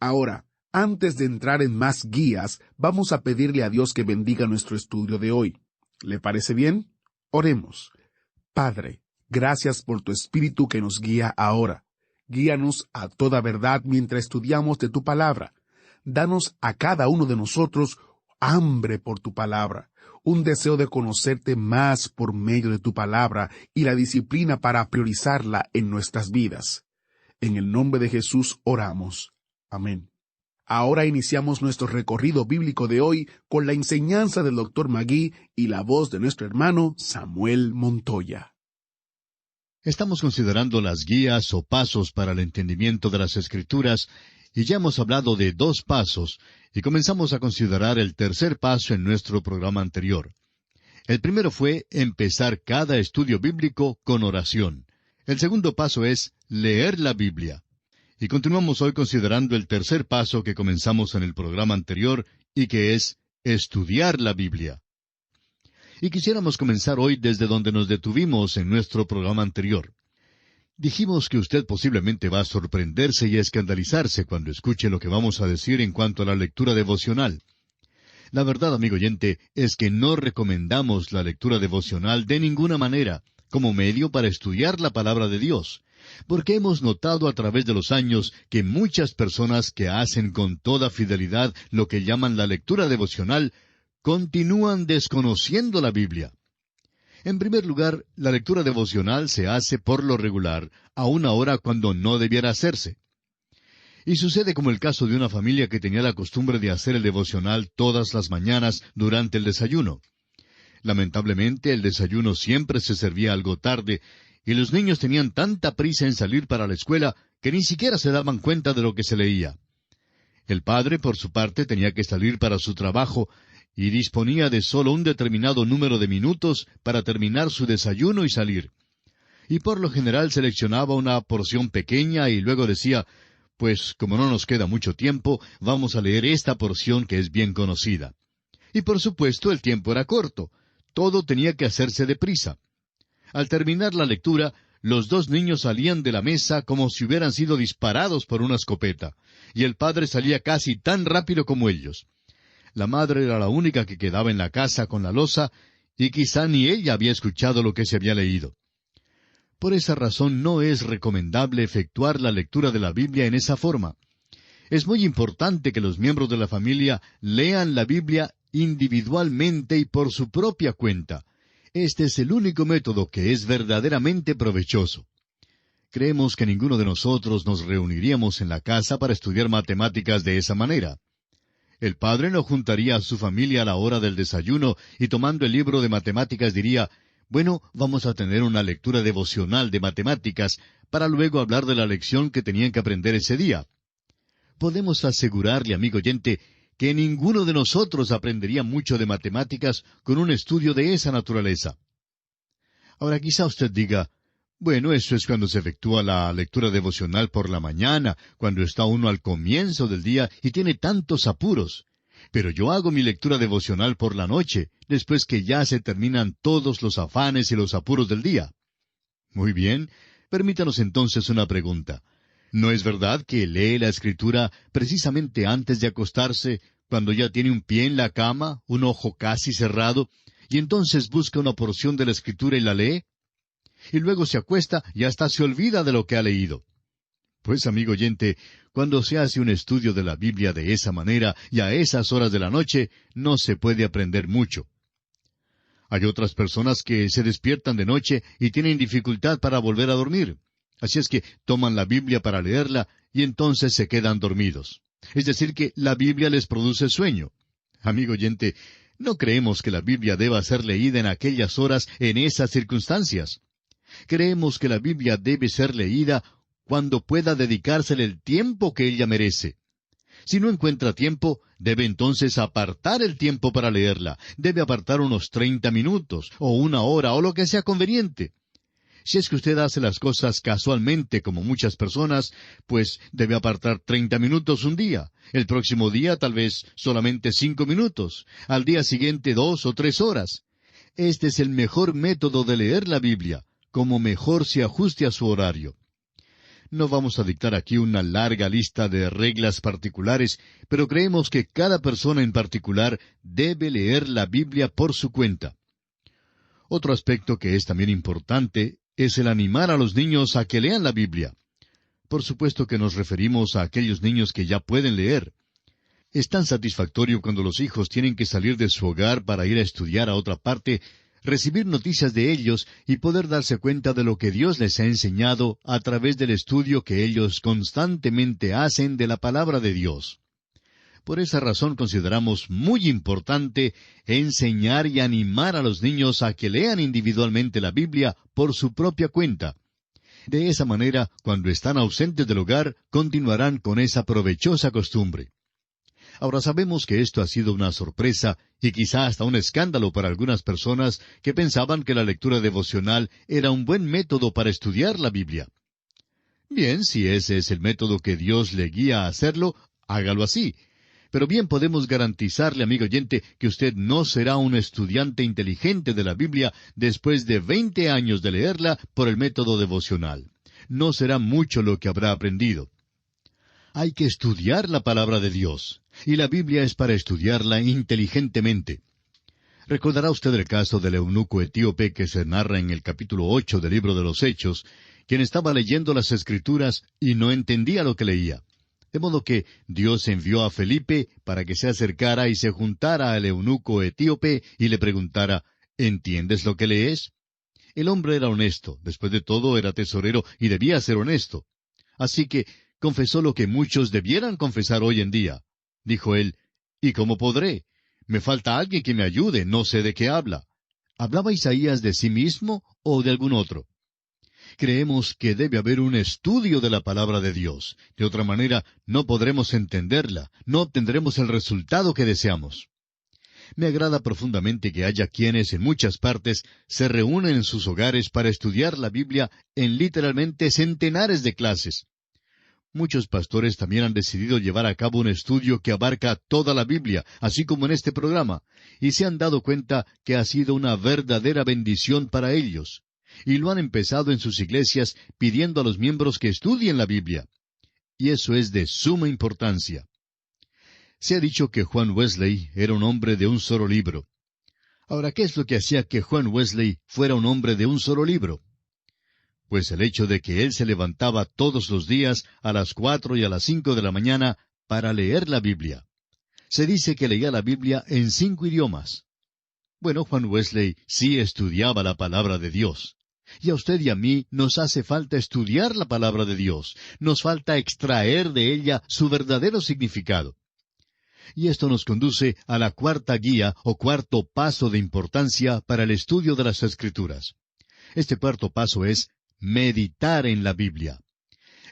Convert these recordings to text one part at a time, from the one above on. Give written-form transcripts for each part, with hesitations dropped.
Ahora, antes de entrar en más guías, vamos a pedirle a Dios que bendiga nuestro estudio de hoy. ¿Le parece bien? Oremos. Padre, gracias por tu Espíritu que nos guía ahora. Guíanos a toda verdad mientras estudiamos de tu palabra. Danos a cada uno de nosotros hambre por tu palabra, un deseo de conocerte más por medio de tu palabra y la disciplina para priorizarla en nuestras vidas. En el nombre de Jesús oramos. Amén. Ahora iniciamos nuestro recorrido bíblico de hoy con la enseñanza del Dr. Magui y la voz de nuestro hermano Samuel Montoya. Estamos considerando las guías o pasos para el entendimiento de las Escrituras, y ya hemos hablado de 2 pasos, y comenzamos a considerar el tercer paso en nuestro programa anterior. El primero fue empezar cada estudio bíblico con oración. El segundo paso es leer la Biblia. Y continuamos hoy considerando el tercer paso que comenzamos en el programa anterior, y que es estudiar la Biblia. Y quisiéramos comenzar hoy desde donde nos detuvimos en nuestro programa anterior. Dijimos que usted posiblemente va a sorprenderse y a escandalizarse cuando escuche lo que vamos a decir en cuanto a la lectura devocional. La verdad, amigo oyente, es que no recomendamos la lectura devocional de ninguna manera, como medio para estudiar la palabra de Dios, porque hemos notado a través de los años que muchas personas que hacen con toda fidelidad lo que llaman la lectura devocional, continúan desconociendo la Biblia. En primer lugar, la lectura devocional se hace por lo regular, a una hora cuando no debiera hacerse. Y sucede como el caso de una familia que tenía la costumbre de hacer el devocional todas las mañanas durante el desayuno. Lamentablemente, el desayuno siempre se servía algo tarde, y los niños tenían tanta prisa en salir para la escuela que ni siquiera se daban cuenta de lo que se leía. El padre, por su parte, tenía que salir para su trabajo, y disponía de solo un determinado número de minutos para terminar su desayuno y salir. Y por lo general seleccionaba una porción pequeña y luego decía, pues como no nos queda mucho tiempo, vamos a leer esta porción que es bien conocida. Y por supuesto el tiempo era corto. Todo tenía que hacerse deprisa. Al terminar la lectura, los 2 niños salían de la mesa como si hubieran sido disparados por una escopeta, y el padre salía casi tan rápido como ellos. La madre era la única que quedaba en la casa con la loza, y quizá ni ella había escuchado lo que se había leído. Por esa razón no es recomendable efectuar la lectura de la Biblia en esa forma. Es muy importante que los miembros de la familia lean la Biblia individualmente y por su propia cuenta. Este es el único método que es verdaderamente provechoso. Creemos que ninguno de nosotros nos reuniríamos en la casa para estudiar matemáticas de esa manera. El padre no juntaría a su familia a la hora del desayuno y tomando el libro de matemáticas diría, bueno, vamos a tener una lectura devocional de matemáticas para luego hablar de la lección que tenían que aprender ese día. Podemos asegurarle, amigo oyente, que ninguno de nosotros aprendería mucho de matemáticas con un estudio de esa naturaleza. Ahora quizá usted diga, bueno, eso es cuando se efectúa la lectura devocional por la mañana, cuando está uno al comienzo del día y tiene tantos apuros. Pero yo hago mi lectura devocional por la noche, después que ya se terminan todos los afanes y los apuros del día. Muy bien, permítanos entonces una pregunta. ¿No es verdad que lee la Escritura precisamente antes de acostarse, cuando ya tiene un pie en la cama, un ojo casi cerrado, y entonces busca una porción de la Escritura y la lee? Y luego se acuesta y hasta se olvida de lo que ha leído. Pues, amigo oyente, cuando se hace un estudio de la Biblia de esa manera y a esas horas de la noche, no se puede aprender mucho. Hay otras personas que se despiertan de noche y tienen dificultad para volver a dormir. Así es que toman la Biblia para leerla y entonces se quedan dormidos. Es decir, que la Biblia les produce sueño. Amigo oyente, no creemos que la Biblia deba ser leída en aquellas horas en esas circunstancias. Creemos que la Biblia debe ser leída cuando pueda dedicársele el tiempo que ella merece. Si no encuentra tiempo, debe entonces apartar el tiempo para leerla. Debe apartar unos 30 minutos, o 1 hora, o lo que sea conveniente. Si es que usted hace las cosas casualmente como muchas personas, pues debe apartar 30 minutos un día. El próximo día tal vez solamente 5 minutos. Al día siguiente 2 o 3 horas. Este es el mejor método de leer la Biblia, como mejor se ajuste a su horario. No vamos a dictar aquí una larga lista de reglas particulares, pero creemos que cada persona en particular debe leer la Biblia por su cuenta. Otro aspecto que es también importante es el animar a los niños a que lean la Biblia. Por supuesto que nos referimos a aquellos niños que ya pueden leer. Es tan satisfactorio cuando los hijos tienen que salir de su hogar para ir a estudiar a otra parte, recibir noticias de ellos y poder darse cuenta de lo que Dios les ha enseñado a través del estudio que ellos constantemente hacen de la palabra de Dios. Por esa razón consideramos muy importante enseñar y animar a los niños a que lean individualmente la Biblia por su propia cuenta. De esa manera, cuando están ausentes del hogar, continuarán con esa provechosa costumbre. Ahora sabemos que esto ha sido una sorpresa y quizá hasta un escándalo para algunas personas que pensaban que la lectura devocional era un buen método para estudiar la Biblia. Bien, si ese es el método que Dios le guía a hacerlo, hágalo así. Pero bien podemos garantizarle, amigo oyente, que usted no será un estudiante inteligente de la Biblia después de 20 años de leerla por el método devocional. No será mucho lo que habrá aprendido. Hay que estudiar la palabra de Dios, y la Biblia es para estudiarla inteligentemente. Recordará usted el caso del eunuco etíope que se narra en el capítulo 8 del libro de los Hechos, quien estaba leyendo las Escrituras y no entendía lo que leía. De modo que Dios envió a Felipe para que se acercara y se juntara al eunuco etíope y le preguntara, ¿entiendes lo que lees? El hombre era honesto, después de todo era tesorero y debía ser honesto. Así que confesó lo que muchos debieran confesar hoy en día. Dijo él, ¿y cómo podré? Me falta alguien que me ayude, no sé de qué habla. ¿Hablaba Isaías de sí mismo o de algún otro? Creemos que debe haber un estudio de la palabra de Dios. De otra manera, no podremos entenderla, no obtendremos el resultado que deseamos. Me agrada profundamente que haya quienes en muchas partes se reúnen en sus hogares para estudiar la Biblia en literalmente centenares de clases. Muchos pastores también han decidido llevar a cabo un estudio que abarca toda la Biblia, así como en este programa, y se han dado cuenta que ha sido una verdadera bendición para ellos. Y lo han empezado en sus iglesias pidiendo a los miembros que estudien la Biblia. Y eso es de suma importancia. Se ha dicho que Juan Wesley era un hombre de un solo libro. Ahora, ¿qué es lo que hacía que Juan Wesley fuera un hombre de un solo libro? Pues el hecho de que él se levantaba todos los días a las 4 y a las 5 de la mañana para leer la Biblia. Se dice que leía la Biblia en 5 idiomas. Bueno, Juan Wesley sí estudiaba la palabra de Dios. Y a usted y a mí nos hace falta estudiar la palabra de Dios. Nos falta extraer de ella su verdadero significado. Y esto nos conduce a la cuarta guía o cuarto paso de importancia para el estudio de las Escrituras. Este cuarto paso es meditar en la Biblia.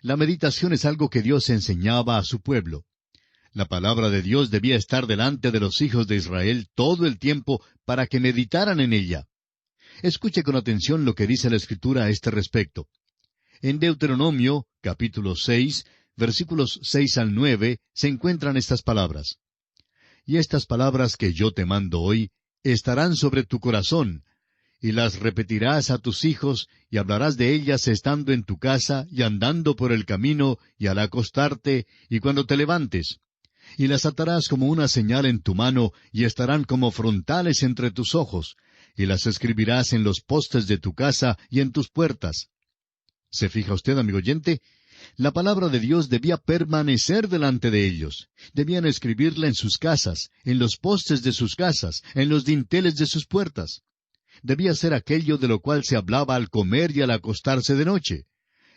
La meditación es algo que Dios enseñaba a su pueblo. La palabra de Dios debía estar delante de los hijos de Israel todo el tiempo para que meditaran en ella. Escuche con atención lo que dice la Escritura a este respecto. En Deuteronomio, capítulo 6, versículos 6 al 9, se encuentran estas palabras. Y estas palabras que yo te mando hoy estarán sobre tu corazón, y las repetirás a tus hijos, y hablarás de ellas estando en tu casa, y andando por el camino, y al acostarte, y cuando te levantes. Y las atarás como una señal en tu mano, y estarán como frontales entre tus ojos, y las escribirás en los postes de tu casa y en tus puertas. ¿Se fija usted, amigo oyente? La palabra de Dios debía permanecer delante de ellos. Debían escribirla en sus casas, en los postes de sus casas, en los dinteles de sus puertas. Debía ser aquello de lo cual se hablaba al comer y al acostarse de noche.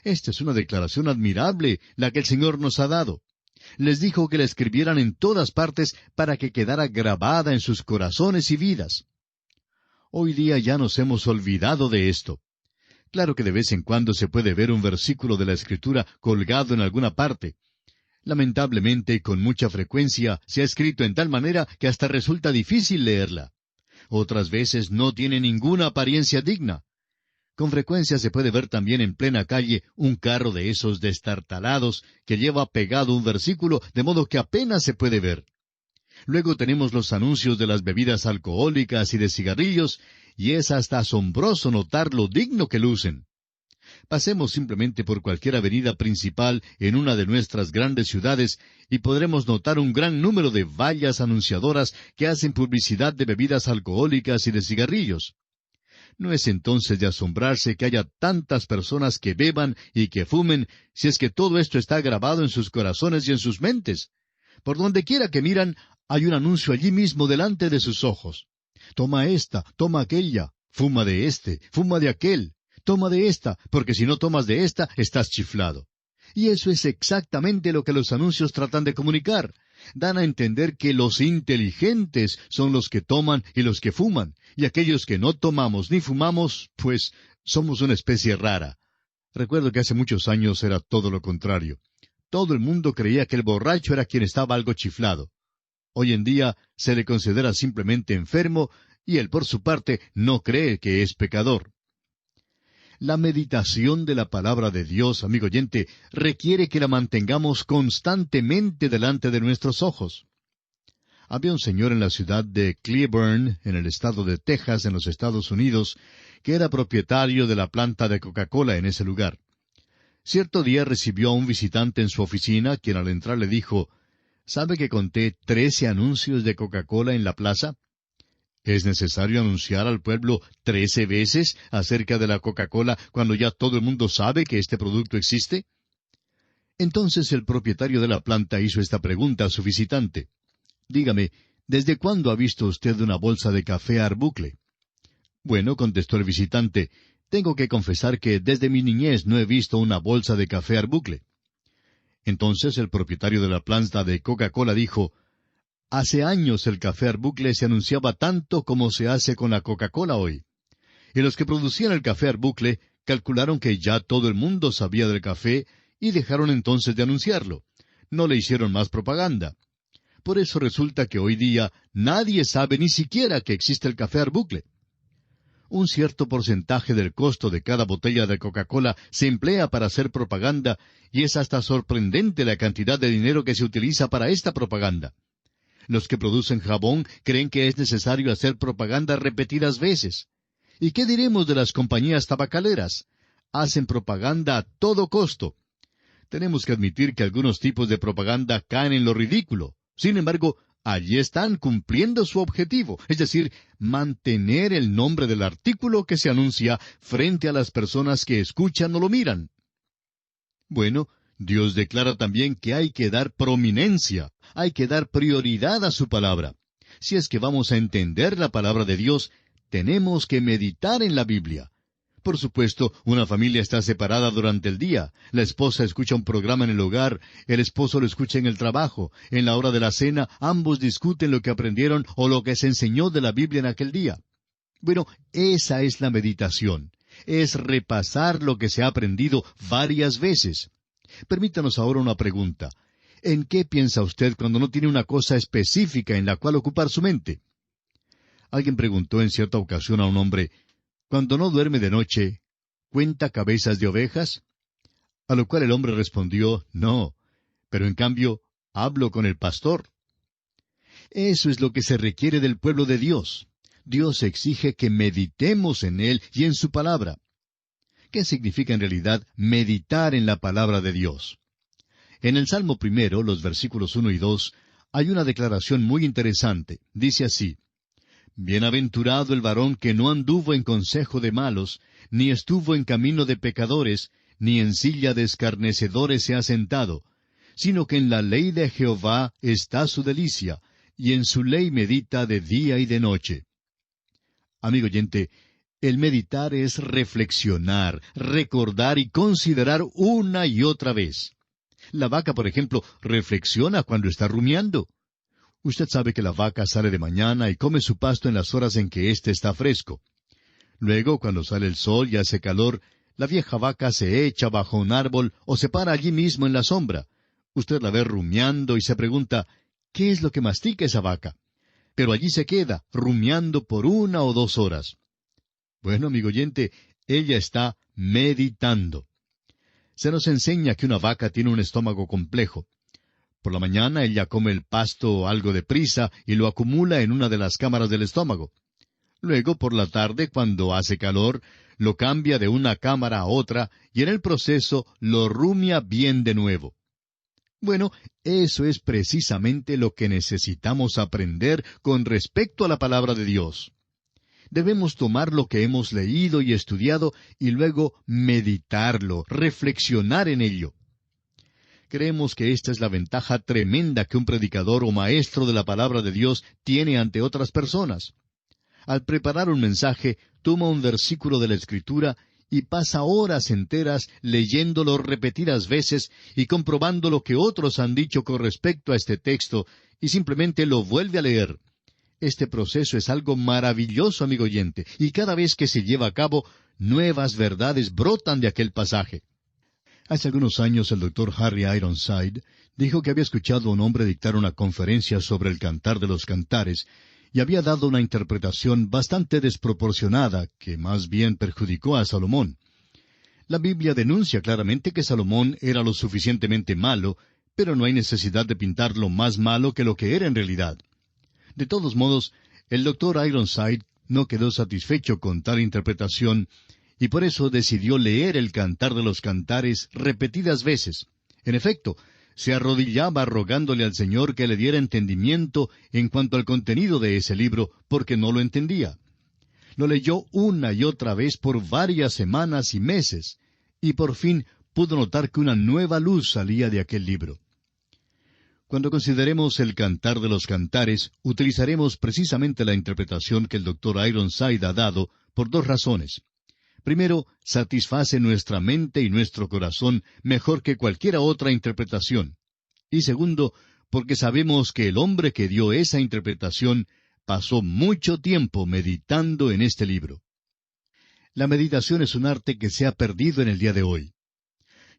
Esta es una declaración admirable, la que el Señor nos ha dado. Les dijo que la escribieran en todas partes para que quedara grabada en sus corazones y vidas. Hoy día ya nos hemos olvidado de esto. Claro que de vez en cuando se puede ver un versículo de la Escritura colgado en alguna parte. Lamentablemente y con mucha frecuencia se ha escrito en tal manera que hasta resulta difícil leerla. Otras veces no tiene ninguna apariencia digna. Con frecuencia se puede ver también en plena calle un carro de esos destartalados que lleva pegado un versículo de modo que apenas se puede ver. Luego tenemos los anuncios de las bebidas alcohólicas y de cigarrillos, y es hasta asombroso notar lo digno que lucen. Pasemos simplemente por cualquier avenida principal en una de nuestras grandes ciudades y podremos notar un gran número de vallas anunciadoras que hacen publicidad de bebidas alcohólicas y de cigarrillos. No es entonces de asombrarse que haya tantas personas que beban y que fumen, si es que todo esto está grabado en sus corazones y en sus mentes. Por donde quiera que miran, hay un anuncio allí mismo delante de sus ojos. Toma esta, toma aquella, fuma de este, fuma de aquel. Toma de esta, porque si no tomas de esta, estás chiflado. Y eso es exactamente lo que los anuncios tratan de comunicar. Dan a entender que los inteligentes son los que toman y los que fuman, y aquellos que no tomamos ni fumamos, pues somos una especie rara. Recuerdo que hace muchos años era todo lo contrario. Todo el mundo creía que el borracho era quien estaba algo chiflado. Hoy en día se le considera simplemente enfermo, y él por su parte no cree que es pecador. La meditación de la palabra de Dios, amigo oyente, requiere que la mantengamos constantemente delante de nuestros ojos. Había un señor en la ciudad de Cleburne, en el estado de Texas, en los Estados Unidos, que era propietario de la planta de Coca-Cola en ese lugar. Cierto día recibió a un visitante en su oficina, quien al entrar le dijo, ¿sabe que conté 13 anuncios de Coca-Cola en la plaza? ¿Es necesario anunciar al pueblo 13 veces acerca de la Coca-Cola cuando ya todo el mundo sabe que este producto existe? Entonces el propietario de la planta hizo esta pregunta a su visitante. Dígame, ¿desde cuándo ha visto usted una bolsa de café Arbuckle? Bueno, contestó el visitante, tengo que confesar que desde mi niñez no he visto una bolsa de café Arbuckle. Entonces el propietario de la planta de Coca-Cola dijo, hace años el café Arbuckle se anunciaba tanto como se hace con la Coca-Cola hoy. Y los que producían el café Arbuckle calcularon que ya todo el mundo sabía del café y dejaron entonces de anunciarlo. No le hicieron más propaganda. Por eso resulta que hoy día nadie sabe ni siquiera que existe el café Arbuckle. Un cierto porcentaje del costo de cada botella de Coca-Cola se emplea para hacer propaganda y es hasta sorprendente la cantidad de dinero que se utiliza para esta propaganda. Los que producen jabón creen que es necesario hacer propaganda repetidas veces. ¿Y qué diremos de las compañías tabacaleras? Hacen propaganda a todo costo. Tenemos que admitir que algunos tipos de propaganda caen en lo ridículo. Sin embargo, allí están cumpliendo su objetivo, es decir, mantener el nombre del artículo que se anuncia frente a las personas que escuchan o lo miran. Bueno, Dios declara también que hay que dar prominencia, hay que dar prioridad a su palabra. Si es que vamos a entender la palabra de Dios, tenemos que meditar en la Biblia. Por supuesto, una familia está separada durante el día. La esposa escucha un programa en el hogar, el esposo lo escucha en el trabajo. En la hora de la cena, ambos discuten lo que aprendieron o lo que se enseñó de la Biblia en aquel día. Bueno, esa es la meditación. Es repasar lo que se ha aprendido varias veces. Permítanos ahora una pregunta. ¿En qué piensa usted cuando no tiene una cosa específica en la cual ocupar su mente? Alguien preguntó en cierta ocasión a un hombre, «Cuando no duerme de noche, ¿cuenta cabezas de ovejas?» A lo cual el hombre respondió, «No, pero en cambio, hablo con el pastor». Eso es lo que se requiere del pueblo de Dios. Dios exige que meditemos en Él y en su palabra. ¿Qué significa en realidad meditar en la palabra de Dios? En el Salmo 1, los versículos 1 y 2, hay una declaración muy interesante. Dice así, «Bienaventurado el varón que no anduvo en consejo de malos, ni estuvo en camino de pecadores, ni en silla de escarnecedores se ha sentado, sino que en la ley de Jehová está su delicia, y en su ley medita de día y de noche». Amigo oyente, el meditar es reflexionar, recordar y considerar una y otra vez. La vaca, por ejemplo, reflexiona cuando está rumiando. Usted sabe que la vaca sale de mañana y come su pasto en las horas en que éste está fresco. Luego, cuando sale el sol y hace calor, la vieja vaca se echa bajo un árbol o se para allí mismo en la sombra. Usted la ve rumiando y se pregunta, ¿qué es lo que mastica esa vaca? Pero allí se queda, rumiando por 1 o 2 horas. Bueno, amigo oyente, ella está meditando. Se nos enseña que una vaca tiene un estómago complejo. Por la mañana ella come el pasto algo deprisa y lo acumula en una de las cámaras del estómago. Luego, por la tarde, cuando hace calor, lo cambia de una cámara a otra y en el proceso lo rumia bien de nuevo. Bueno, eso es precisamente lo que necesitamos aprender con respecto a la palabra de Dios. Debemos tomar lo que hemos leído y estudiado y luego meditarlo, reflexionar en ello. Creemos que esta es la ventaja tremenda que un predicador o maestro de la palabra de Dios tiene ante otras personas. Al preparar un mensaje, toma un versículo de la Escritura y pasa horas enteras leyéndolo repetidas veces y comprobando lo que otros han dicho con respecto a este texto, y simplemente lo vuelve a leer. Este proceso es algo maravilloso, amigo oyente, y cada vez que se lleva a cabo, nuevas verdades brotan de aquel pasaje. Hace algunos años el doctor Harry Ironside dijo que había escuchado a un hombre dictar una conferencia sobre el Cantar de los Cantares, y había dado una interpretación bastante desproporcionada que más bien perjudicó a Salomón. La Biblia denuncia claramente que Salomón era lo suficientemente malo, pero no hay necesidad de pintarlo más malo que lo que era en realidad. De todos modos, el doctor Ironside no quedó satisfecho con tal interpretación, y por eso decidió leer el Cantar de los Cantares repetidas veces. En efecto, se arrodillaba rogándole al Señor que le diera entendimiento en cuanto al contenido de ese libro, porque no lo entendía. Lo leyó una y otra vez por varias semanas y meses, y por fin pudo notar que una nueva luz salía de aquel libro. Cuando consideremos el Cantar de los Cantares, utilizaremos precisamente la interpretación que el doctor Ironside ha dado por dos razones. Primero, satisface nuestra mente y nuestro corazón mejor que cualquier otra interpretación. Y segundo, porque sabemos que el hombre que dio esa interpretación pasó mucho tiempo meditando en este libro. La meditación es un arte que se ha perdido en el día de hoy.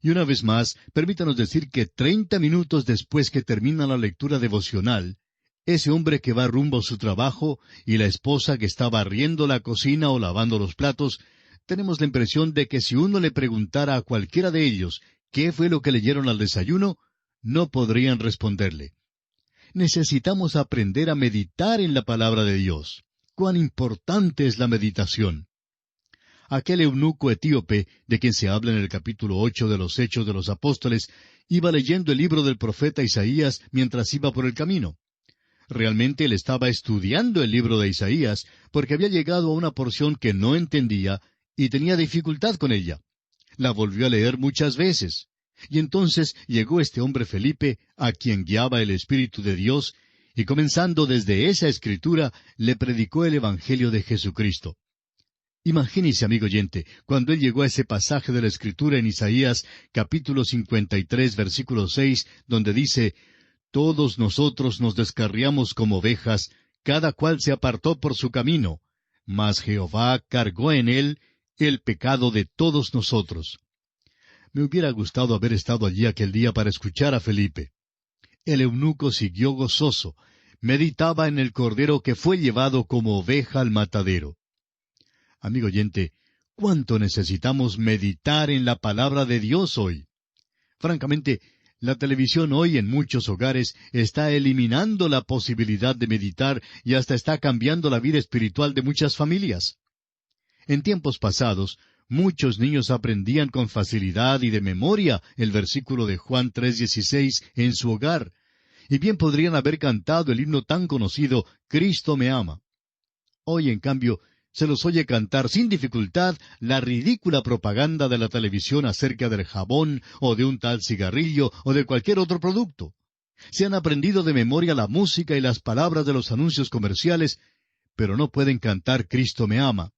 Y una vez más, permítanos decir que 30 minutos después que termina la lectura devocional, ese hombre que va rumbo a su trabajo y la esposa que está barriendo la cocina o lavando los platos, tenemos la impresión de que si uno le preguntara a cualquiera de ellos qué fue lo que leyeron al desayuno, no podrían responderle. Necesitamos aprender a meditar en la palabra de Dios. ¡Cuán importante es la meditación! Aquel eunuco etíope, de quien se habla en el capítulo 8 de los Hechos de los Apóstoles, iba leyendo el libro del profeta Isaías mientras iba por el camino. Realmente él estaba estudiando el libro de Isaías, porque había llegado a una porción que no entendía y tenía dificultad con ella. La volvió a leer muchas veces. Y entonces llegó este hombre Felipe, a quien guiaba el Espíritu de Dios, y comenzando desde esa escritura, le predicó el Evangelio de Jesucristo. Imagínese, amigo oyente, cuando él llegó a ese pasaje de la Escritura en Isaías, capítulo 53, versículo 6, donde dice, «Todos nosotros nos descarriamos como ovejas, cada cual se apartó por su camino, mas Jehová cargó en él el pecado de todos nosotros». Me hubiera gustado haber estado allí aquel día para escuchar a Felipe. El eunuco siguió gozoso, meditaba en el cordero que fue llevado como oveja al matadero. Amigo oyente, ¿cuánto necesitamos meditar en la palabra de Dios hoy? Francamente, la televisión hoy en muchos hogares está eliminando la posibilidad de meditar y hasta está cambiando la vida espiritual de muchas familias. En tiempos pasados, muchos niños aprendían con facilidad y de memoria el versículo de Juan 3:16 en su hogar, y bien podrían haber cantado el himno tan conocido, «Cristo me ama». Hoy, en cambio, se los oye cantar sin dificultad la ridícula propaganda de la televisión acerca del jabón, o de un tal cigarrillo, o de cualquier otro producto. Se han aprendido de memoria la música y las palabras de los anuncios comerciales, pero no pueden cantar «Cristo me ama».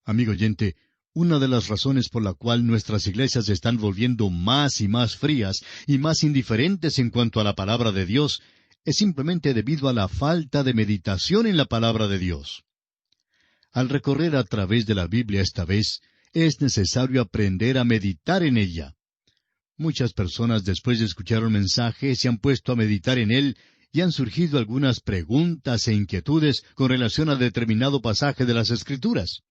Amigo oyente, una de las razones por la cual nuestras iglesias se están volviendo más y más frías y más indiferentes en cuanto a la palabra de Dios es simplemente debido a la falta de meditación en la palabra de Dios. Al recorrer a través de la Biblia esta vez, es necesario aprender a meditar en ella. Muchas personas después de escuchar un mensaje se han puesto a meditar en él y han surgido algunas preguntas e inquietudes con relación a determinado pasaje de las Escrituras.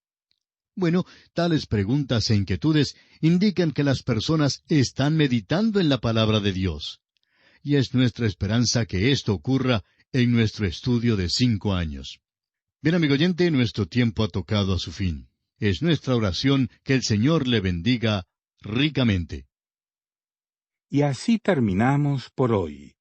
Bueno, tales preguntas e inquietudes indican que las personas están meditando en la palabra de Dios. Y es nuestra esperanza que esto ocurra en nuestro estudio de 5 años. Bien, amigo oyente, nuestro tiempo ha tocado a su fin. Es nuestra oración que el Señor le bendiga ricamente. Y así terminamos por hoy.